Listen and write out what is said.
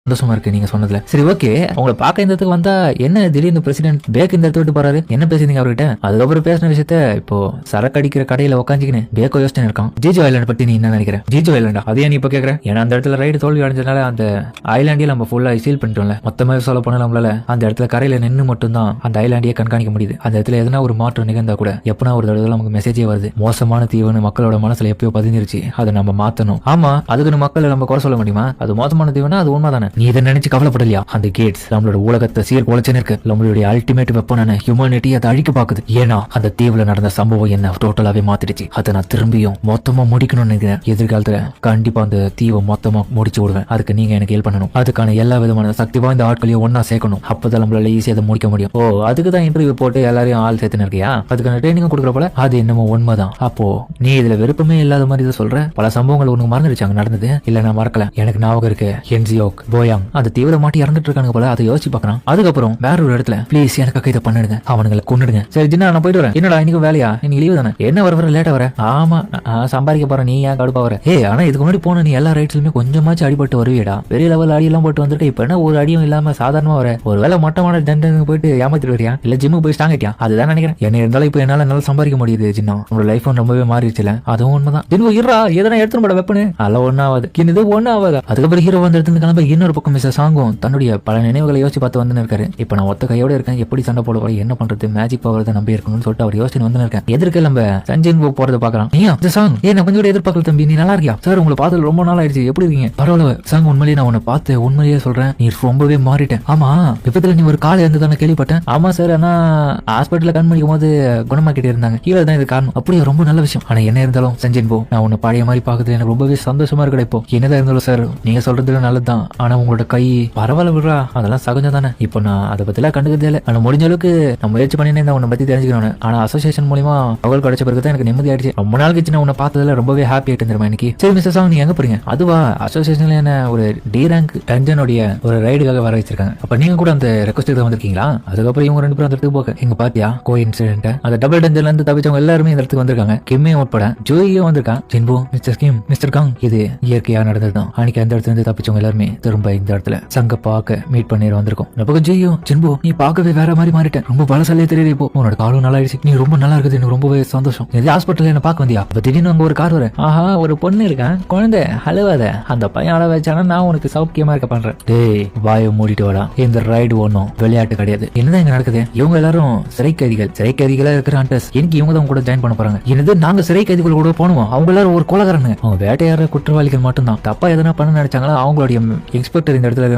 சந்தோஷமா இருக்கு நீங்க சொன்னதுல. சரி ஓகே, உங்களை பார்க்க இந்த இடத்துக்கு வந்தா என்ன திடீர்னு பிரசிடென்ட் பேக் இந்த இடத்த விட்டு போறாரு, என்ன பேசுறீங்க அவர்கிட்ட? அதுக்கப்புறம் பேசின விஷயத்த இப்போ சரக்கு அடிக்கிற கடையில உட்காந்துக்கின்னு பேக்கோ யோசிச்சு இருக்கான். ஜிஜோ ஐலாண்ட் பத்தி நீ என்ன நினைக்கிற? ஜிஜோ ஐலாண்டா? அதே நீ இப்ப கேக்குற? ஏன்னா அந்த இடத்துல ரைடு தோல்வி அடைஞ்சதுனால அந்த ஐலாண்டியே நம்ம ஃபுல்லா சீல் பண்ணிட்டோம்ல. மொத்தமாக சொல்ல போனா நம்மளால அந்த இடத்துல கரையில நின்று மட்டும்தான் அந்த ஐலாண்டியை கண்காணிக்க முடியுது. அந்த இடத்துல எதனா ஒரு மாற்றம் நிகழ்ந்தா கூட எப்பனா ஒரு தடவை நமக்கு மெசேஜே வருது, மோசமான தீவுன்னு மக்களோட மனசுல எப்பயோ பதிஞ்சிருச்சு, அதை நம்ம மாத்தணும். ஆமா, அதுக்குன்னு மக்களை நம்ம குறை சொல்ல முடியுமா? அது மோசமான தீவுனா அது உண்மைதானே. நீ இதை நினைச்சு கவலைப்படலையா? அந்த கேட்ஸ் நம்மளோட உலகத்தை சீர் குலைச்சுன்னு இருக்கு. நம்மளுடைய அல்டிமேட் வெப்பனான ஹியூமனிட்டி அதை அழிக்க பாக்குது. ஏன்னா அந்த தீவுல நடந்த சம்பவம் என்ன டோட்டலாவே மாத்திடுச்சு. அதை நான் திரும்பியும் மொத்தமா முடிக்கணும்னு நினைக்கிறேன். எதிர்காலத்துல கண்டிப்பா அந்த தீவை மொத்தமா முடிச்சு விடுவேன். அதுக்கு நீங்க எனக்கு ஹெல்ப் பண்ணணும். அதுக்கான எல்லா விதமான சக்தி வாய்ந்த ஆட்களையும் ஒன்னா சேர்க்கணும். அப்பதான் நம்மளால ஈஸியா அதை முடிக்க முடியும். ஓ, அதுக்கு தான் இன்டர்வியூ போட்டு எல்லாரையும் ஆள் சேர்த்துன்னு இருக்கியா? அதுக்கான ட்ரைனிங் கொடுக்குற போல. அது என்னமோ உண்மைதான். அப்போ நீ இதுல விருப்பமே இல்லாத மாதிரி இதை சொல்ற. பல சம்பவங்கள் உனக்கு மறந்துடுச்சாங்க நடந்தது? இல்ல நான் மறக்கல, எனக்கு ஞாபகம் இருக்கு. என்ஜியோக் போயாங் அந்த தீவிர மாட்டி இறந்துட்டு இருக்காங்க போல. அதை யோசிச்சு பாக்கலாம். அதுக்கப்புறம் வேற ஒரு இடத்துல ப்ளீஸ் எனக்காக இதை பண்ணிடுங்க, அவனுங்களை கொண்டுடுங்க. சரி ஜின்னா, நான் போயிட்டு வரேன். என்னடா இன்னைக்கு வேலையா? இன்னைக்கு லீவு தானே? என்ன வர லேட்டா வர? ஆமா, சம்பாதிக்க போறேன். நீ ஏன் கடுப்பா வர? ஆனா இதுக்கு முன்னாடி போன நீ எல்லா ரைட்ஸ்லயுமே கொஞ்சமாச்சு அடிபட்டு வருவியடா. பெரிய லெவல் அடி எல்லாம் போட்டு வந்துட்டு இப்ப என்ன ஒரு அடியும் இல்லாம சாதாரணமா வர? ஒரு வேலை மட்டமான டென்டனுக்கு போயிட்டு ஏமாத்திட்டு வரியா? இல்ல ஜிம்முக்கு போய் ஸ்டாங்கிட்டியா? அதுதான் நினைக்கிறேன். என்ன இருந்தாலும் இப்ப என்னால நல்லா சம்பாதிக்க முடியுது ஜின்னா. உங்களோட லைஃப் ரொம்பவே மாறிடுச்சுல. அதுவும் உண்மைதான். ஜின்னு இருறா, எதனா எடுத்துன்னு போட வெப்பனு அல்ல ஒன்னாவது இது ஒண்ணு ஆகாது. அதுக்கப்புறம் ஹீரோ வந்து எடுத்து கிளம்ப இன்னொரு பக்கம் மிஸ் சாங்கும் தன்னுடைய பல நினைவுகளை யோசிச்சு பார்த்து வந்து இருக்காரு. இப்ப நான் ஒத்த கையோட இருக்கேன், எப்படி சண்டை போட போறேன், என்ன பண்றது, மேஜிக் பவர் தான் நம்பி இருக்கணும்னு சொல்லிட்டு அவர் யோசனை வந்து இருக்கேன். எதிர்க்க நம்ம சஞ்சன் போறதை பாக்கலாம். நான் கொஞ்சம் எதிர்பார்க்கல தம்பி, நீ நல்லா இருக்கியா? சார் உங்களை பார்த்து ரொம்ப நாள் ஆயிடுச்சு, எப்படி இருக்கீங்க? பரவாயில்ல சாங், உண்மையிலேயே நான் உன்னை பார்த்து உண்மையிலேயே சொல்றேன், நீ ரொம்பவே மாறிட்டேன். ஆமா, விபத்துல நீ ஒரு காலை இருந்ததான கேள்விப்பட்டேன். ஆமா சார், ஆனா ஹாஸ்பிட்டல்ல கண் பண்ணிக்கும் போது குணமாக்கிட்டே இருந்தாங்க. கீழே தான் இது காரணம். அப்படியே ரொம்ப நல்ல விஷயம். ஆனா என்ன இருந்தாலும் சஞ்சன் போ, நான் உன்னை பழைய மாதிரி பாக்குறது எனக்கு ரொம்பவே சந்தோஷமா இருக்கா. இப்போ என்னதான் இருந்தாலும் சார், நீங்க சொல்றது நல்லதுதான். ஆனா உங்களோட கை பரவாயில்ல விடுறா, அதெல்லாம் சகஜம் தானே. இப்போ நான் அதை பத்திலாம் கண்டுக்கிறதே இல்லை. ஆனா முடிஞ்ச அளவுக்கு நான் முயற்சி பண்ணினேன் உன்னை பத்தி தெரிஞ்சுக்கணும். ஆனா அசோசியேஷன் மூலமா அவள் கிடைச்ச பிறகு தான் எனக்கு நிம்மதி ஆயிடுச்சு. ரொம்ப நாள் கழிச்சு நான் உன்னை பார்த்ததுல ரொம்பவே ஹாப்பி ஆயிட்டு இருந்தேன் இன்னைக்கு. சரி மிஸ்டர் சாங், நீங்க எங்க போறீங்க? அதுவா, அசோசியேஷன்ல என்ன ஒரு டி ரேங்க் டஞ்சனுடைய ஒரு ரைடுக்காக வர வச்சிருக்காங்க. அப்ப நீங்க கூட அந்த ரெக்வஸ்ட் வந்திருக்கீங்களா? அதுக்கப்புறம் இவங்க ரெண்டு பேரும் அந்த இடத்துக்கு போக எங்க பாத்தியா கோ இன்சிடென்ட். அந்த டபுள் டஞ்சன்ல இருந்து தப்பிச்சவங்க எல்லாருமே இந்த இடத்துக்கு வந்திருக்காங்க. கிம்மையும் உட்பட ஜோயும் வந்திருக்கான். ஜின்பு, மிஸ்டர் கிம், மிஸ்டர் காங், இது இயற்கையா நடந்ததுதான். அன்னைக்கு அந்த இடத்துல இருந்து தப்பிச்சவங்க எல்லாருமே திரும்ப இந்த இடத்துல சங்க பார்க்க மீட் பண்ணி வந்திருக்கோம். நம்ம ஜெயும், ஜின்பு, நீ பார்க்கவே வேற மாதிரி மாறிட்டேன். ரொம்ப பலசாலியே தெரியல. இப்போ உன்னோட காலும் நல்லா ஆயிடுச்சு. நீ ரொம்ப நல்லா இருக்குது. எனக்கு ரொம்பவே சந்தோஷம். ஹாஸ்பிட்டல் என்ன பார்க்க வந்தியா? அப்ப திடீர்னு அங்க ஒரு கார் வர. ஆஹா, ஒரு பொண்ணு இருக்கேன், குழந்தை அழுவாத. அந்த பையன் அழ வச்சானா நான் உனக்கு சௌக்கியமா இருக்க பண்றேன். டேய், வாயை மூடிட்டு வாடா. இந்த ரைடு ஒன்னும் விளையாட்டு கிடையாது. என்னதான் இங்க நடக்குது? இவங்க எல்லாரும் சிறை கைதிகளா இருக்கிற ஹண்டர்ஸ். எனக்கு இவங்க தான் கூட ஜாயின் பண்ண போறாங்க. என்னது, நாங்க சிறை கைதிகள் கூட போனோம்? அவங்க எல்லாரும் ஒரு கொலகாரங்க. அவங்க வேட்டையாடுற குற்றவாளிகள் மட்டும்தான். தப்பா எதனா பண்ண நினைச்சாங்களா? அவங்களுடைய இன்ஸ்பெக்டர் இந்த இடத்துல